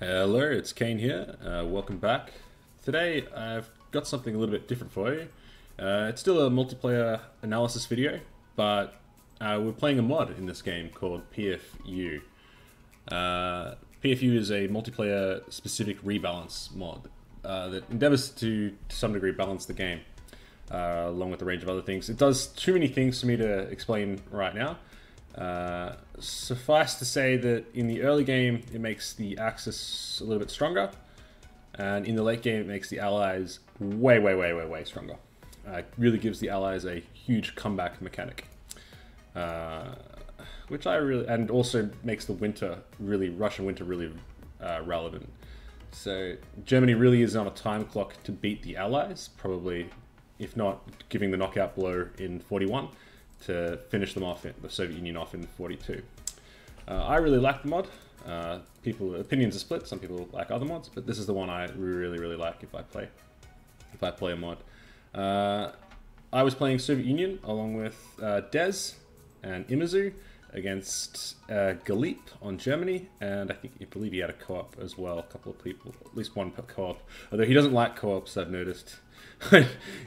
Hello, it's Kane here. Welcome back. Today I've got something a little bit different for you. It's still a multiplayer analysis video, but we're playing a mod in this game called PFU. PFU is a multiplayer specific rebalance mod that endeavors to some degree balance the game, along with a range of other things. It does too many things for me to explain right now. Suffice to say that in the early game it makes the Axis a little bit stronger, and in the late game it makes the Allies way stronger. It really gives the Allies a huge comeback mechanic, which I really, and also makes the Russian winter really relevant. So Germany really is on a time clock to beat the Allies, probably, if not giving the knockout blow in 41. To finish them off, the Soviet Union off in 42. I really like the mod. Opinions are split. Some people like other mods, but this is the one I really like if I play a mod. I was playing Soviet Union along with Dez and Imazu against Galip on Germany, and I believe he had a co-op as well. A couple of people, at least one co-op. Although he doesn't like co-ops, I've noticed.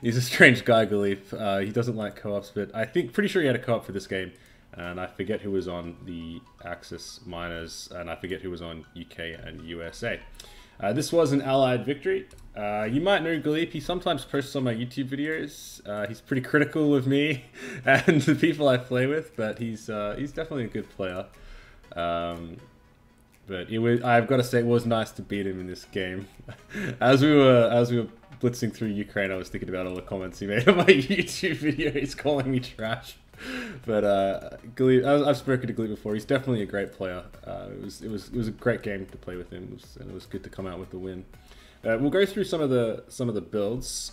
He's a strange guy, Galip. He doesn't like co-ops, but pretty sure he had a co-op for this game, and I forget who was on the Axis miners, and I forget who was on UK and USA. This was an Allied victory. You might know Galip. He sometimes posts on my YouTube videos. He's pretty critical of me and the people I play with, but he's definitely a good player. But I've got to say, it was nice to beat him in this game. As we were blitzing through Ukraine, I was thinking about all the comments he made on my YouTube video. He's calling me trash. But Galip, I've spoken to Galip before. He's definitely a great player. It was a great game to play with him, and it was good to come out with the win. We'll go through some of the builds.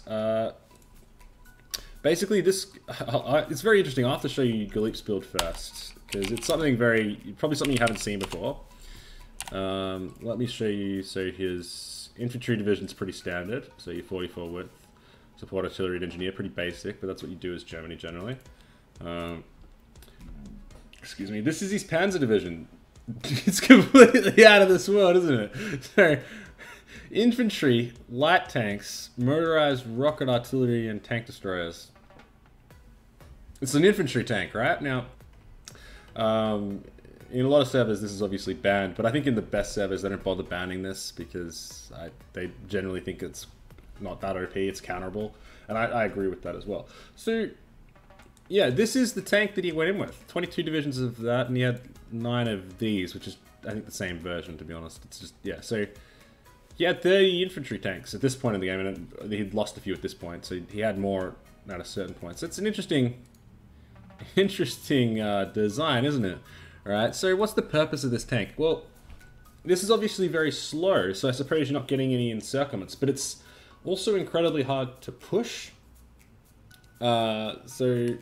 Basically, it's very interesting. I have to show you Galip's build first because it's probably something you haven't seen before. Let me show you. So his infantry division's pretty standard. So your 44 width, support artillery and engineer, pretty basic, but that's what you do as Germany generally. Excuse me. This is his Panzer division. It's completely out of this world, isn't it? So, infantry, light tanks, motorized rocket artillery, and tank destroyers. It's an infantry tank, right? Now, in a lot of servers, this is obviously banned, but I think in the best servers, they don't bother banning this because they generally think it's not that OP, it's counterable, and I agree with that as well. So, yeah, this is the tank that he went in with. 22 divisions of that, and he had 9 of these, which is, I think, the same version, to be honest. It's just, yeah, so he had 30 infantry tanks at this point in the game, and he'd lost a few at this point, so he had more at a certain point. So it's an interesting design, isn't it? Alright, so what's the purpose of this tank? Well, this is obviously very slow, so I suppose you're not getting any encirclements, but it's also incredibly hard to push. So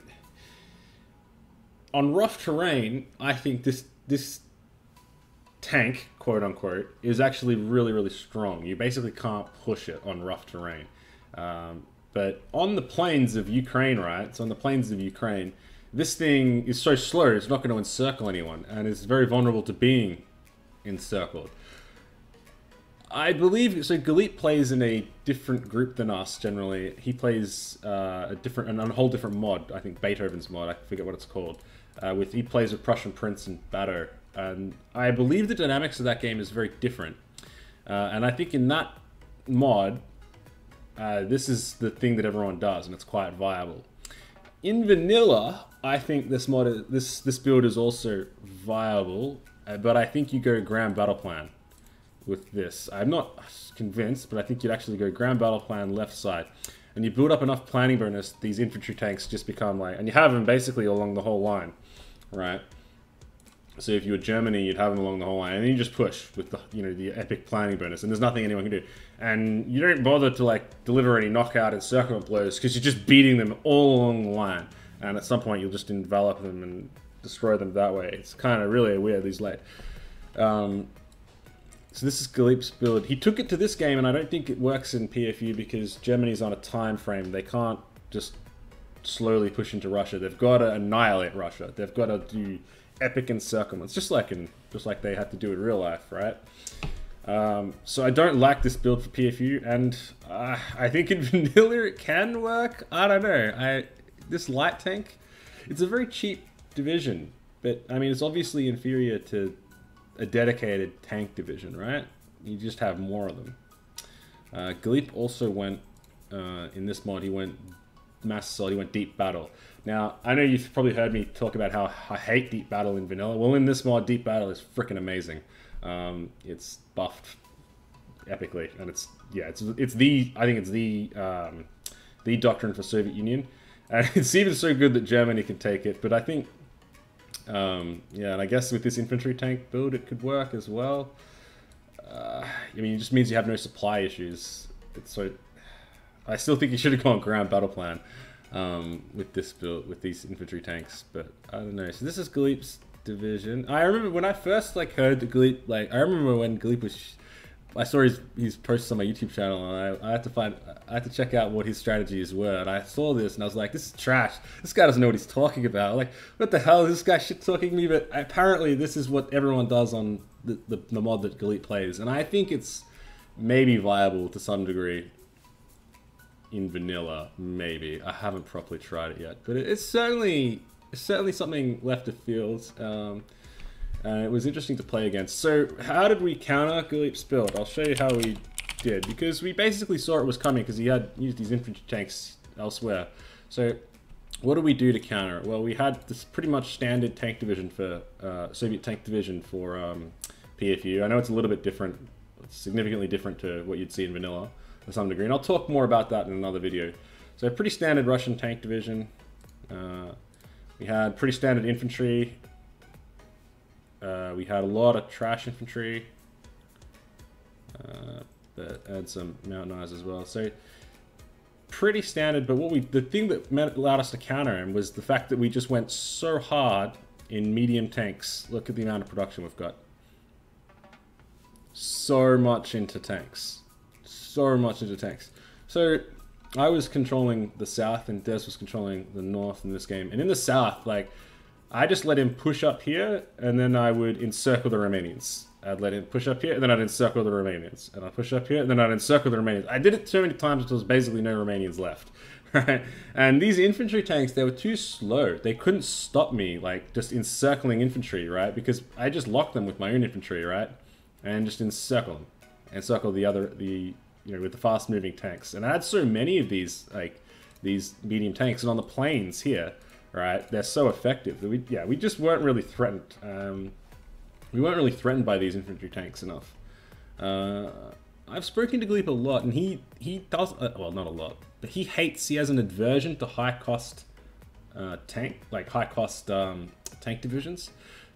on rough terrain, I think this tank, quote unquote, is actually really strong. You basically can't push it on rough terrain. But on the plains of Ukraine, right? So on the plains of Ukraine, this thing is so slow, it's not going to encircle anyone, and it's very vulnerable to being encircled. I believe, so Galip plays in a different group than us, generally. He plays a whole different mod, I think Beethoven's mod, I forget what it's called. He plays with Prussian Prince and Bato, and I believe the dynamics of that game is very different. And I think in that mod, this is the thing that everyone does, and it's quite viable. In vanilla, I think this build is also viable, but I think you go ground battle plan with this. I'm not convinced, but I think you'd actually go ground battle plan left side, and you build up enough planning bonus, these infantry tanks just become like, and you have them basically along the whole line, right? So if you were Germany, you'd have them along the whole line, and then you just push with the epic planning bonus, and there's nothing anyone can do. And you don't bother to like deliver any knockout encirclement blows because you're just beating them all along the line, and at some point you'll just envelop them and destroy them that way. It's kind of really weird these late. So this is Galip's build. He took it to this game, and I don't think it works in PFU because Germany's on a time frame. They can't just slowly push into Russia. They've got to annihilate Russia. They've got to do epic encirclements, just like they had to do in real life, right? So I don't like this build for PFU, and I think in vanilla it can work. I don't know. This light tank, it's a very cheap division, but I mean it's obviously inferior to a dedicated tank division, right? You just have more of them. Gleep also went in this mod. He went mass assault. He went deep battle. Now I know you've probably heard me talk about how I hate deep battle in vanilla. Well, in this mod, deep battle is freaking amazing. It's buffed epically, and it's the I think it's the doctrine for Soviet Union, and it's even so good that Germany can take it. But I think yeah, and I guess with this infantry tank build, it could work as well. I mean, it just means you have no supply issues. So I still think you should have gone ground battle plan with this build, with these infantry tanks. But I don't know. So this is Gleep's division. I remember when I first heard the Gleep, I remember when Gleep was, I saw his posts on my YouTube channel, and I had to check out what his strategies were, and I saw this and I was like, this is trash. This guy doesn't know what he's talking about. Like, what the hell is this guy shit talking me? But apparently this is what everyone does on the mod that Gleep plays, and I think it's maybe viable to some degree in vanilla. Maybe I haven't properly tried it yet, but it's certainly something left of field. It was interesting to play against. So how did we counter Gleep's build? I'll show you how we did, because we basically saw it was coming because he had used these infantry tanks elsewhere. So what do we do to counter it? Well, we had this pretty much standard tank division for Soviet tank division for PFU. I know it's a little bit different. It's significantly different to what you'd see in vanilla to some degree, and I'll talk more about that in another video. So pretty standard Russian tank division. We had pretty standard infantry. We had a lot of trash infantry, but had some mountain eyes as well. So pretty standard. But the thing that allowed us to counter him was the fact that we just went so hard in medium tanks. Look at the amount of production we've got. So much into tanks. So much into tanks. So I was controlling the south and Des was controlling the north in this game. And in the south, I just let him push up here, and then I would encircle the Romanians. I'd let him push up here, and then I'd encircle the Romanians. And I'd push up here, and then I'd encircle the Romanians. I did it so many times until there was basically no Romanians left. Right? And these infantry tanks, they were too slow. They couldn't stop me, just encircling infantry, right? Because I just locked them with my own infantry, right? And just encircle them. Encircle with the fast-moving tanks. And I had so many of these medium tanks, and on the plains here, right, they're so effective that we just weren't really threatened. We weren't really threatened by these infantry tanks enough. I've spoken to Gleep a lot, and he does, well, not a lot, but he has an aversion to high-cost tank divisions.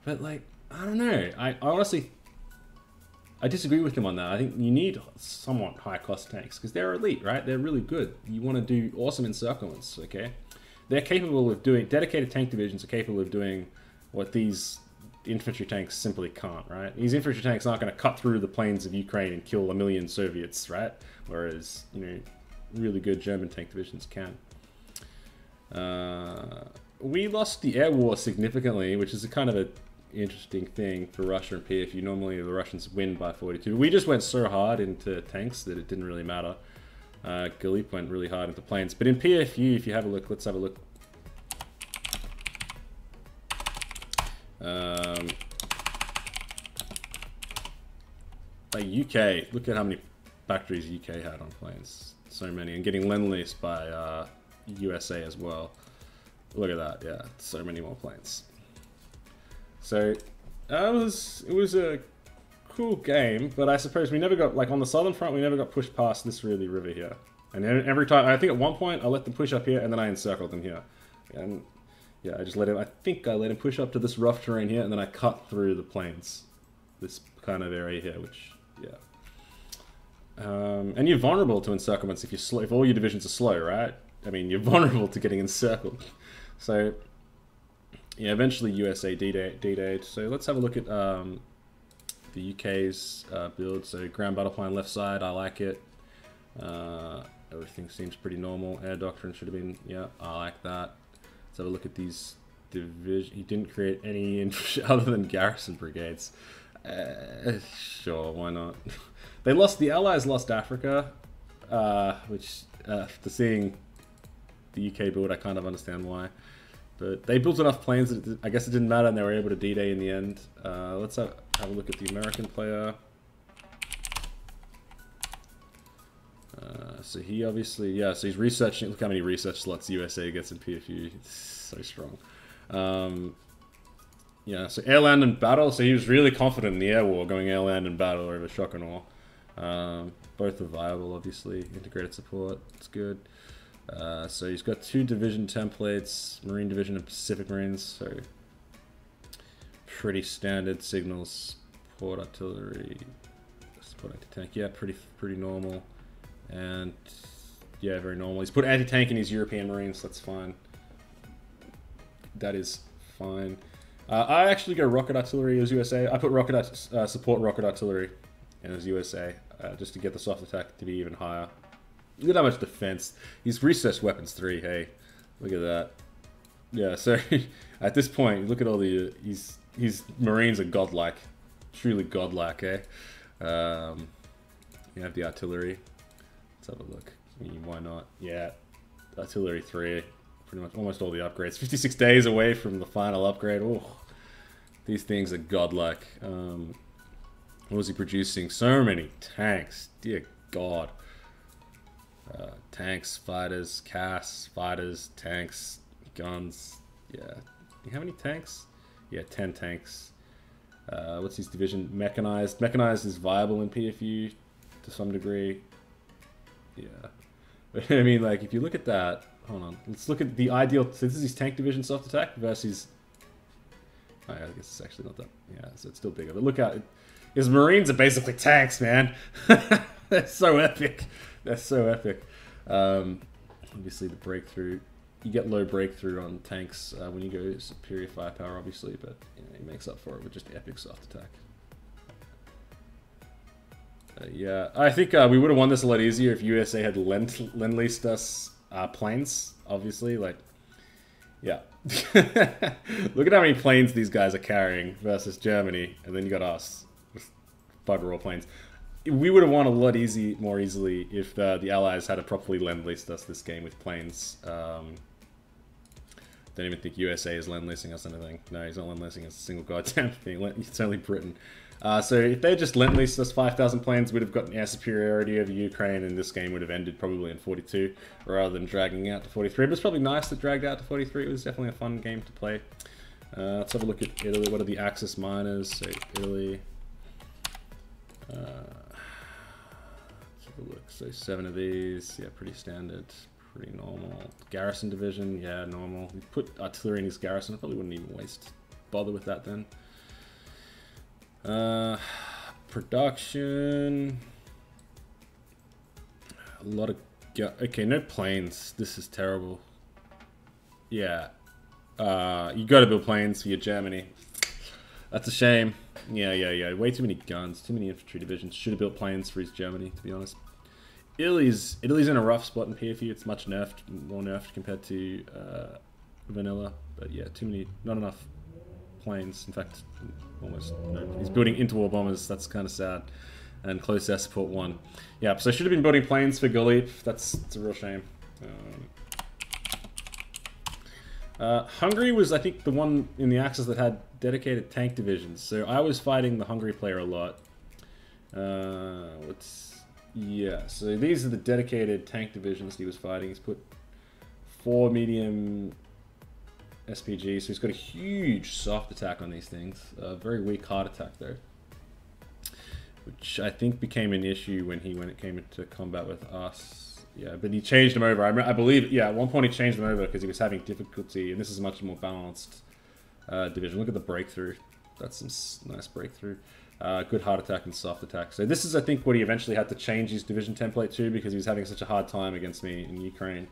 But I don't know. I honestly, I disagree with him on that. I think you need somewhat high-cost tanks because they're elite, right? They're really good. You want to do awesome encirclements, okay? They're capable of doing, dedicated tank divisions are capable of doing what these infantry tanks simply can't, right? These infantry tanks aren't going to cut through the plains of Ukraine and kill 1 million Soviets, right? Whereas, really good German tank divisions can. We lost the air war significantly, which is a kind of an interesting thing for Russia and PFU. Normally the Russians win by 42. We just went so hard into tanks that it didn't really matter. Gleep went really hard into planes. But in PFU, if you have a look, let's have a look. UK, look at how many factories UK had on planes. So many, and getting lend-leased by USA as well. Look at that, yeah, so many more planes. So it was a cool game, but I suppose we never got, on the southern front, we never got pushed past this really river here. And every time, I think at one point I let them push up here, and then I encircled them here. And yeah, I think I let him push up to this rough terrain here, and then I cut through the plains. This kind of area here, which, yeah. And you're vulnerable to encirclements if all your divisions are slow, right? I mean, you're vulnerable to getting encircled. So, yeah, eventually USA D-Day. So let's have a look at the UK's build. So ground battle plan left side, I like it. Everything seems pretty normal. Air doctrine should have been, yeah, I like that. Let's have a look at these divisions. He didn't create any other than garrison brigades. Sure, why not? They lost, the Allies lost Africa, which, after seeing the UK build, I kind of understand why. But they built enough planes that I guess it didn't matter, and they were able to D-Day in the end. Let's have a look at the American player. So he obviously, yeah, so he's researching. Look how many research slots USA gets in PFU. It's so strong. Yeah, so air, land, and battle. So he was really confident in the air war, going air, land, and battle over shock and awe. Both are viable, obviously. Integrated support, it's good. So he's got 2 division templates, Marine Division and Pacific Marines. So pretty standard signals, support artillery, support anti-tank. Yeah, pretty normal. And yeah, very normal. He's put anti-tank in his European Marines. That's fine. That is fine. I actually go rocket artillery as USA. I put support rocket artillery as USA just to get the soft attack to be even higher. Look at how much defense. He's researched weapons 3. Hey, look at that. Yeah. So at this point, look at all the his Marines are godlike, truly godlike. Eh. You have the artillery. Let's have a look. Why not? Yeah, artillery 3. Pretty much almost all the upgrades. 56 days away from the final upgrade. Oh, these things are godlike. What was he producing? So many tanks. Dear God. Tanks, fighters, CAS, fighters, tanks, guns. Yeah. Do you have any tanks? Yeah, 10 tanks. What's his division? Mechanized. Mechanized is viable in PFU to some degree. Yeah. I mean, like, if you look at that, hold on, let's look at the ideal. So this is his tank division soft attack versus. Oh, I guess it's actually not that. Yeah, so it's still bigger. But look at it. His Marines are basically tanks, man. They're so epic. They're so epic. Obviously, the breakthrough. You get low breakthrough on tanks when you go superior firepower, obviously, but you know, he makes up for it with just epic soft attack. Yeah, I think we would have won this a lot easier if USA had lend-leased us planes, obviously. Like, yeah. Look at how many planes these guys are carrying versus Germany, and then you got us with bugger all planes. We would have won a lot more easily if the Allies had properly lend-leased us this game with planes. Don't even think USA is lend-leasing us anything. No, he's not lend-leasing us a single goddamn thing. It's only Britain. So if they just lend-leased us 5,000 planes, we'd have gotten air superiority over Ukraine, and this game would have ended probably in 42, rather than dragging out to 43. But it's probably nice that it dragged out to 43. It was definitely a fun game to play. Let's have a look at Italy. What are the Axis miners? So Italy. Let's have a look. So 7 of these. Yeah, pretty standard. Pretty normal. Garrison division. Yeah, normal. We put artillery in his garrison. I probably wouldn't even bother with that then. Production. A lot of okay, no planes. This is terrible. Yeah. You gotta build planes for your Germany. That's a shame. Yeah. Way too many guns, too many infantry divisions. Should have built planes for his Germany, to be honest. Italy's in a rough spot in PFU. It's much nerfed, more nerfed compared to vanilla. But yeah, not enough planes. In fact, almost no. He's building interwar bombers. That's kind of sad. And close air support 1. Yeah, so I should have been building planes for Galip. It's a real shame. Hungary was, I think, the one in the Axis that had dedicated tank divisions. So I was fighting the Hungary player a lot. Yeah, so these are the dedicated tank divisions he was fighting. He's put 4 medium SPG, so he's got a huge soft attack on these things. Very weak hard attack though, which I think became an issue when it came into combat with us. Yeah, but he changed them over. I believe, yeah, at one point he changed them over because he was having difficulty, and this is a much more balanced division. Look at the breakthrough. That's some nice breakthrough. Good hard attack and soft attack. So this is, I think, what he eventually had to change his division template to because he was having such a hard time against me in Ukraine.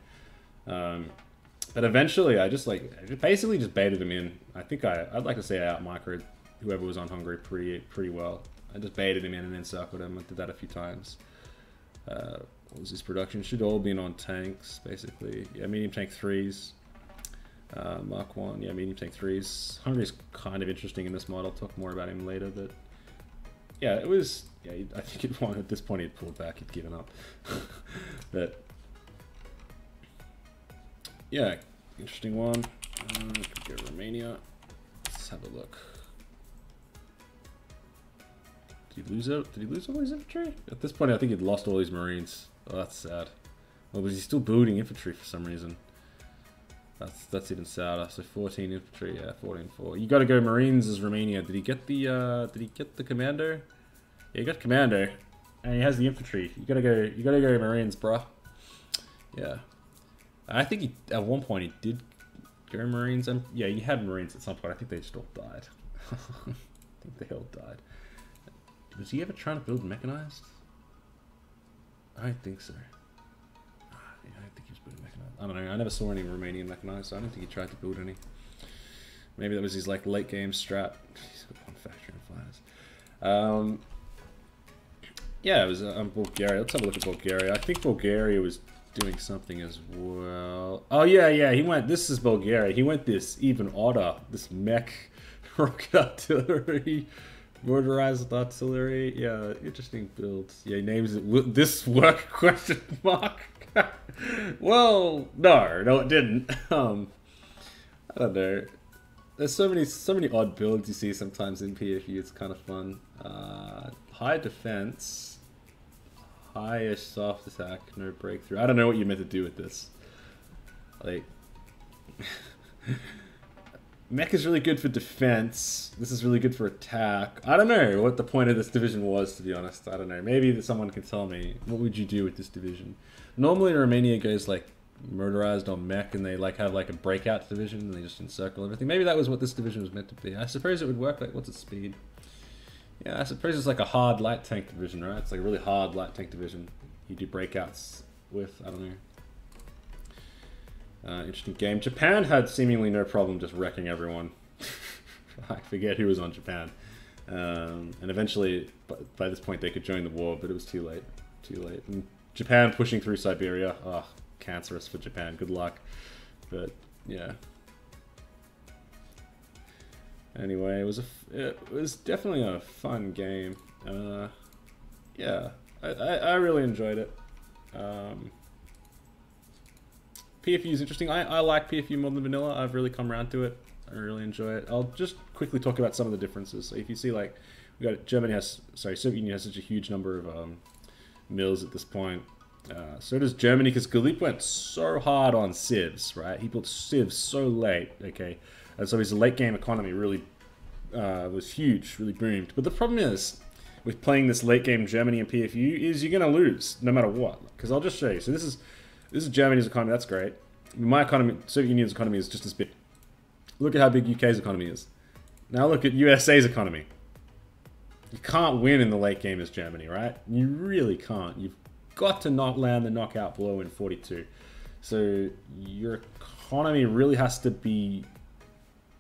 But eventually, I basically just baited him in. I think I'd like to say I out-microed whoever was on Hungary pretty well. I just baited him in and encircled him. I did that a few times. What was his production? Should all been on tanks, basically. Yeah, medium tank 3s. Mark 1, yeah, medium tank 3s. Hungary's kind of interesting in this mod. I'll talk more about him later, but yeah, it was. Yeah, I think it won at this point. He'd pulled back. He'd given up. But yeah, interesting one. Could go Romania. Let's have a look. Did he lose out? Did he lose all his infantry? At this point, I think he'd lost all his Marines. Oh, that's sad. Well, was he still building infantry for some reason? That's even sadder. So 14 infantry, yeah, 14-4. You got to go Marines as Romania. Did he get the commander? Yeah, he got commander, and he has the infantry. You gotta go Marines, bruh. Yeah, I think he at one point he did go Marines, and yeah, he had Marines at some point. I think they just all died. I think they all died. Was he ever trying to build mechanized? I don't think so. Yeah, I don't think he was building mechanized. I don't know. I never saw any Romanian mechanized, so I don't think he tried to build any. Maybe that was his like late game strat. He's got one factory and flyers. Yeah, it was Bulgaria. Let's have a look at Bulgaria. I think Bulgaria was doing something as well. Oh yeah, he went. This is Bulgaria. He went this even odder. This mech rocket artillery. Motorized artillery, yeah, interesting builds. Yeah, he names it. Will this work? Question mark. Well, no, it didn't. I don't know. There's so many odd builds you see sometimes in PFU. It's kind of fun. High defense, high-ish soft attack, no breakthrough. I don't know what you meant to do with this. Like. Mech is really good for defense. This is really good for attack. I don't know what the point of this division was, to be honest. I don't know. Maybe someone can tell me. What would you do with this division? Normally Romania goes like motorized on mech, and they like have like a breakout division, and they just encircle everything. Maybe that was what this division was meant to be. I suppose it would work. Like, what's its speed? Yeah, I suppose it's like a hard light tank division, right? It's like a really hard light tank division. You do breakouts with. I don't know. Interesting game. Japan had seemingly no problem just wrecking everyone. I forget who was on Japan. And eventually, by this point, they could join the war, but it was too late. Too late. And Japan pushing through Siberia. Oh, cancerous for Japan. Good luck. But, yeah. Anyway, it was definitely a fun game. Yeah, I really enjoyed it. PFU is interesting. I like PFU more than vanilla. I've really come around to it. I really enjoy it. I'll just quickly talk about some of the differences. So if you see, like, Soviet Union has such a huge number of mills at this point. So does Germany, because Galip went so hard on civs, right? He built civs so late, okay? And so his late game economy really was huge, really boomed. But the problem is, with playing this late game Germany and PFU, is you're going to lose no matter what. Because I'll just show you. So this is Germany's economy. That's great. My economy, Soviet Union's economy, is just as big. Look at how big UK's economy is. Now look at USA's economy. You can't win in the late game as Germany, right? You really can't. You've got to not land the knockout blow in 42. So your economy really has to be...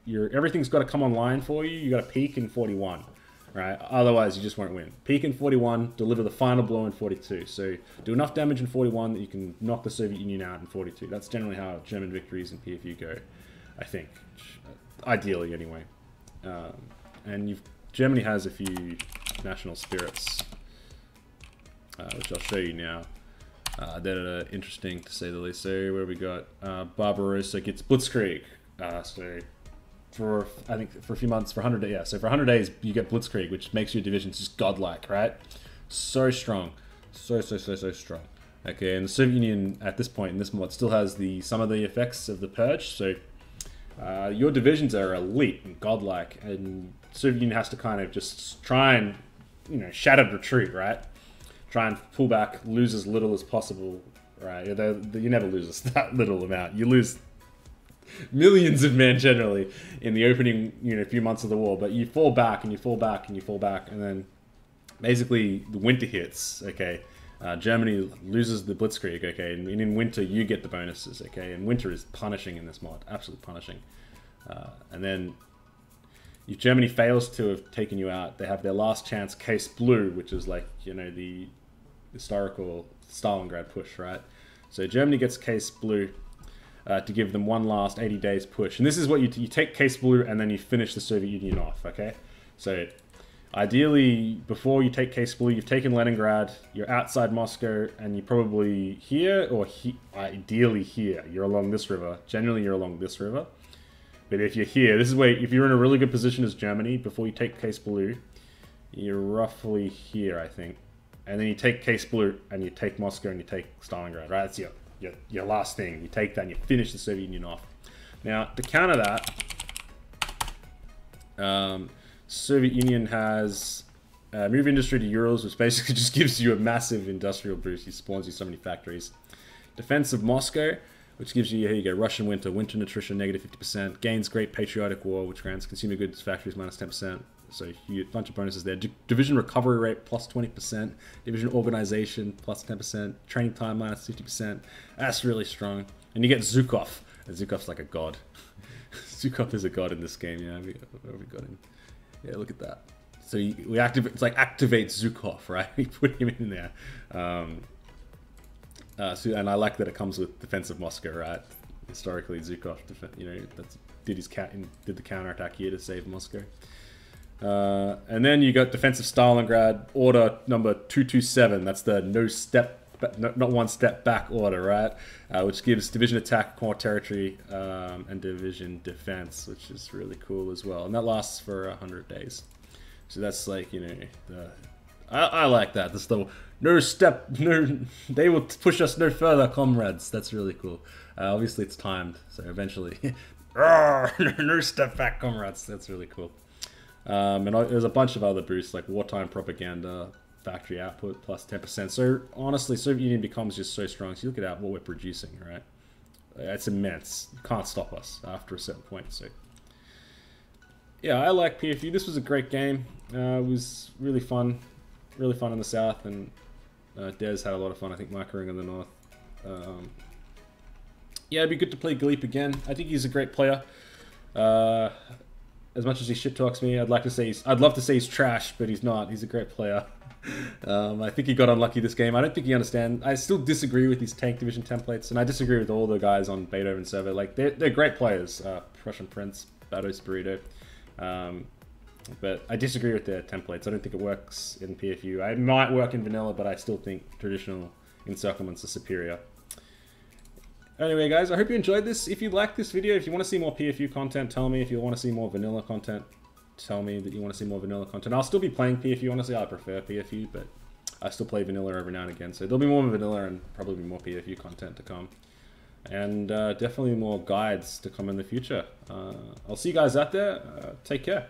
everything's got to come online for you. You got to peak in 41. Right? Otherwise, you just won't win. Peak in 41, deliver the final blow in 42. So do enough damage in 41 that you can knock the Soviet Union out in 42. That's generally how German victories in PFU go, I think. Ideally, anyway. And Germany has a few national spirits, which I'll show you now. That are interesting, to say the least. So where we got Barbarossa gets Blitzkrieg. For a few months, for 100 days, yeah. So for 100 days, you get Blitzkrieg, which makes your divisions just godlike, right? So strong, so strong. Okay, and the Soviet Union at this point in this mod still has some of the effects of the purge. So your divisions are elite and godlike, and the Soviet Union has to kind of just try and shattered retreat, right? Try and pull back, lose as little as possible, right? You never lose that little amount. You lose millions of men generally in the opening few months of the war, but you fall back and you fall back and you fall back, and then basically the winter hits. Okay, Germany loses the Blitzkrieg. Okay, and in winter you get the bonuses. Okay, and winter is punishing in this mod, absolutely punishing. And then if Germany fails to have taken you out, they have their last chance, Case Blue, which is like the historical Stalingrad push, right? So Germany gets Case Blue. To give them one last 80 days push. And this is what you take Case Blue and then you finish the Soviet Union off, okay? So Ideally, before you take Case Blue, you've taken Leningrad, you're outside Moscow, and you're probably here, or ideally here. You're along this river. Generally, you're along this river. But if you're here, this is where, if you're in a really good position as Germany, before you take Case Blue, you're roughly here, I think. And then you take Case Blue, and you take Moscow, and you take Stalingrad, right? That's your last thing. You take that, and you finish the Soviet Union off. Now, to counter that, Soviet Union has move industry to Urals, which basically just gives you a massive industrial boost. He spawns you so many factories. Defense of Moscow, which gives you, here you go, Russian winter nutrition, negative 50%. Gains Great Patriotic War, which grants consumer goods factories minus 10%. So a bunch of bonuses there. Division recovery rate plus 20%. Division organization plus 10%. Training time minus 50%. That's really strong. And you get Zhukov. And Zhukov's like a god. Zhukov is a god in this game. Yeah, we got him. Yeah, look at that. So we activate. It's like activate Zhukov, right? We put him in there. And I like that it comes with defense of Moscow, right? Historically, Zhukov, did the counterattack here to save Moscow. And then you got defense of Stalingrad, order number 227. That's the not one step back order, right? Which gives division attack, core territory, and division defense, which is really cool as well. And that lasts for 100 days. So that's like, you know, I like that. This the they will push us no further, comrades. That's really cool. Obviously, it's timed, so eventually, no step back, comrades. That's really cool. And there's a bunch of other boosts like wartime propaganda, factory output plus 10%. So honestly, Soviet Union becomes just so strong. So you look at what we're producing, right? It's immense. You can't stop us after a certain point. So yeah, I like PFU. This was a great game. It was really fun in the south, and Des had a lot of fun. I think Microring in the north. Yeah, it'd be good to play Galip again. I think he's a great player. As much as he shit talks me, I'd love to say he's trash, but he's not. He's a great player. I think he got unlucky this game. I don't think he understands. I still disagree with these tank division templates, and I disagree with all the guys on Beethoven server. Like they're great players. Prussian Prince, Bado Spirito. But I disagree with their templates. I don't think it works in PFU. It might work in vanilla, but I still think traditional encirclements are superior. Anyway, guys, I hope you enjoyed this. If you like this video, if you want to see more PFU content, tell me. If you want to see more vanilla content, tell me that you want to see more vanilla content. I'll still be playing PFU. Honestly, I prefer PFU, but I still play vanilla every now and again. So there'll be more vanilla and probably more PFU content to come. And definitely more guides to come in the future. I'll see you guys out there. Take care.